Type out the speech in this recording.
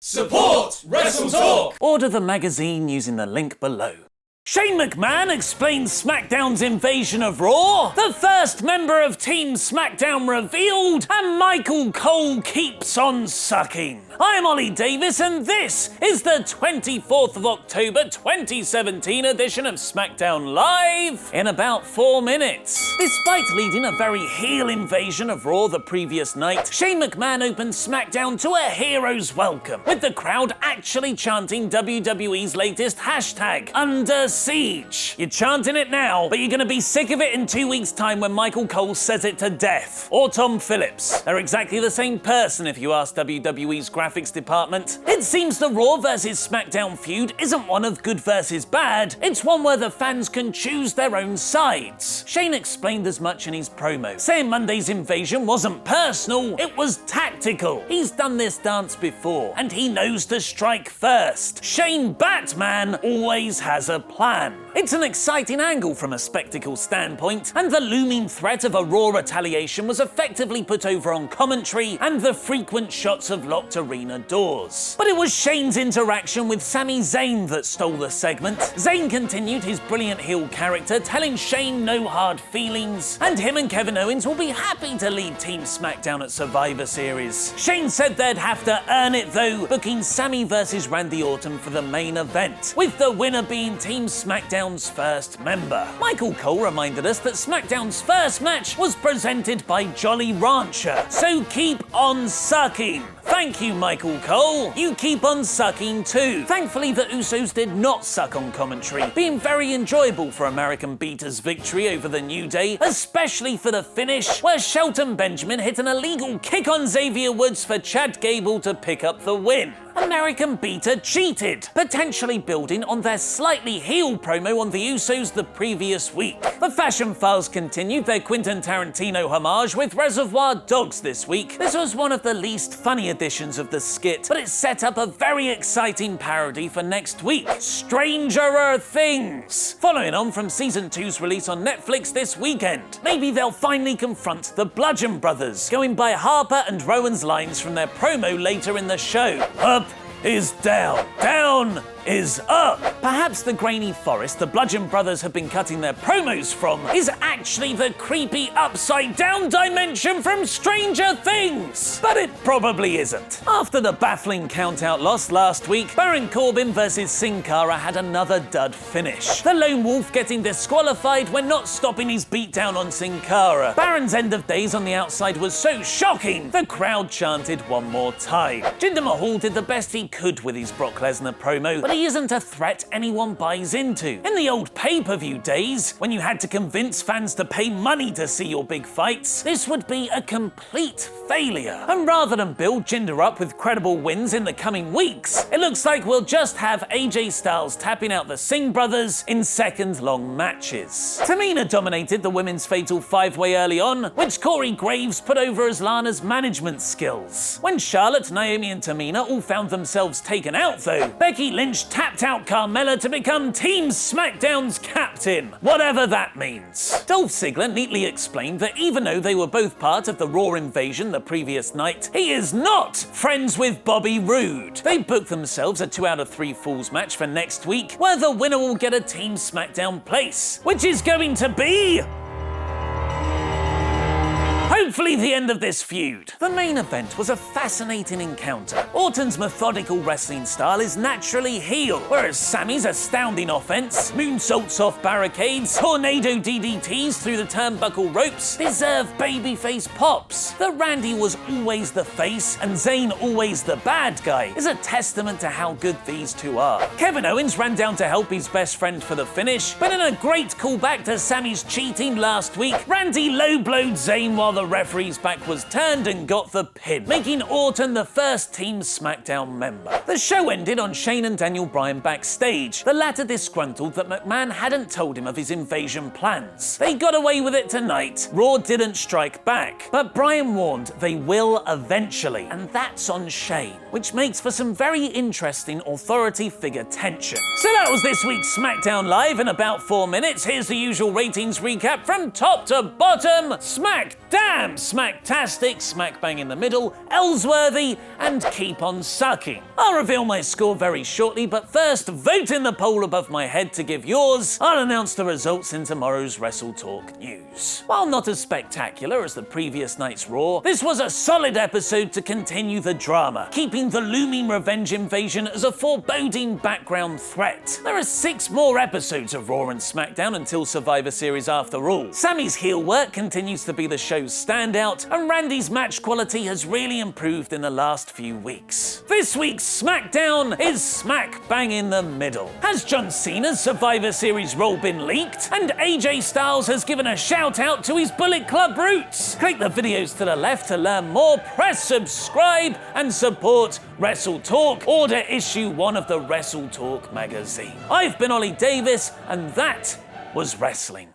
Support WrestleTalk! Order the magazine using the link below. Shane McMahon explains SmackDown's invasion of Raw, the first member of Team Smackdown revealed, and Michael Cole keeps on sucking. I'm Ollie Davis, and this is the 24th of October 2017 edition of SmackDown Live in about 4 minutes. Despite leading a very heel invasion of Raw the previous night, Shane McMahon opened SmackDown to a hero's welcome, with the crowd actually chanting WWE's latest hashtag, Under Siege. You're chanting it now, but you're gonna be sick of it in 2 weeks' time when Michael Cole says it to death. Or Tom Phillips. They're exactly the same person if you ask WWE's graphics department. It seems the Raw vs SmackDown feud isn't one of good versus bad, it's one where the fans can choose their own sides. Shane explained as much in his promo, saying Monday's invasion wasn't personal, it was tactical. He's done this dance before, and he knows to strike first. Shane Batman always has a plan. It's an exciting angle from a spectacle standpoint, and the looming threat of a Raw retaliation was effectively put over on commentary and the frequent shots of locked arena doors. But it was Shane's interaction with Sami Zayn that stole the segment. Zayn continued his brilliant heel character, telling Shane no hard feelings, and him and Kevin Owens will be happy to lead Team Smackdown at Survivor Series. Shane said they'd have to earn it though, booking Sami versus Randy Orton for the main event, with the winner being Team Smackdown's first member. Michael Cole reminded us that SmackDown's first match was presented by Jolly Rancher, so keep on sucking. Thank you, Michael Cole. You keep on sucking too. Thankfully, the Usos did not suck on commentary, being very enjoyable for American Beater's victory over the New Day, especially for the finish, where Shelton Benjamin hit an illegal kick on Xavier Woods for Chad Gable to pick up the win. American Beater cheated, potentially building on their slightly heel promo on the Usos the previous week. The Fashion Files continued their Quentin Tarantino homage with Reservoir Dogs this week. This was one of the least funny editions of the skit, but it set up a very exciting parody for next week, Stranger Things. Following on from Season 2's release on Netflix this weekend, maybe they'll finally confront the Bludgeon Brothers, going by Harper and Rowan's lines from their promo later in the show. Up is down, down is up. Perhaps the grainy forest the Bludgeon Brothers have been cutting their promos from is actually the creepy upside-down dimension from Stranger Things. But it probably isn't. After the baffling count-out loss last week, Baron Corbin versus Sin Cara had another dud finish. The Lone Wolf getting disqualified when not stopping his beatdown on Sin Cara. Baron's end of days on the outside was so shocking, the crowd chanted one more time. Jinder Mahal did the best he could with his Brock Lesnar promo, but he isn't a threat anyone buys into. In the old pay-per-view days, when you had to convince fans to pay money to see your big fights, this would be a complete failure. And rather than build Jinder up with credible wins in the coming weeks, it looks like we'll just have AJ Styles tapping out the Singh brothers in second-long matches. Tamina dominated the women's fatal five-way early on, which Corey Graves put over as Lana's management skills. When Charlotte, Naomi, and Tamina all found themselves taken out though, Becky Lynch tapped out Carmella to become Team Smackdown's captain, whatever that means. Dolph Ziggler neatly explained that even though they were both part of the Raw invasion the previous night, he is not friends with Bobby Roode. They booked themselves a 2 out of 3 Falls match for next week, where the winner will get a Team Smackdown place, which is going to be hopefully the end of this feud. The main event was a fascinating encounter. Orton's methodical wrestling style is naturally heel, whereas Sami's astounding offense, moonsaults off barricades, tornado DDTs through the turnbuckle ropes, deserve babyface pops. That Randy was always the face and Zayn always the bad guy is a testament to how good these two are. Kevin Owens ran down to help his best friend for the finish, but in a great callback to Sami's cheating last week, Randy low-blowed Zayn while the referee's back was turned and got the pin, making Orton the first Team Smackdown member. The show ended on Shane and Daniel Bryan backstage, the latter disgruntled that McMahon hadn't told him of his invasion plans. They got away with it tonight. Raw didn't strike back, but Bryan warned they will eventually, and that's on Shane, which makes for some very interesting authority figure tension. So that was this week's SmackDown Live in about 4 minutes. Here's the usual ratings recap from top to bottom. SmackDown! Damn Smacktastic, Smack Bang in the Middle, Ellsworthy, and Keep on Sucking. I'll reveal my score very shortly, but first, vote in the poll above my head to give yours. I'll announce the results in tomorrow's WrestleTalk news. While not as spectacular as the previous night's Raw, this was a solid episode to continue the drama, keeping the looming revenge invasion as a foreboding background threat. There are 6 more episodes of Raw and SmackDown until Survivor Series after all. Sami's heel work continues to be the show's standout, and Randy's match quality has really improved in the last few weeks. This week's SmackDown is Smack Bang in the Middle. Has John Cena's Survivor Series role been leaked? And AJ Styles has given a shout out to his Bullet Club roots. Click the videos to the left to learn more, press subscribe, and support WrestleTalk. Order issue 1 of the WrestleTalk magazine. I've been Ollie Davis, and that was wrestling.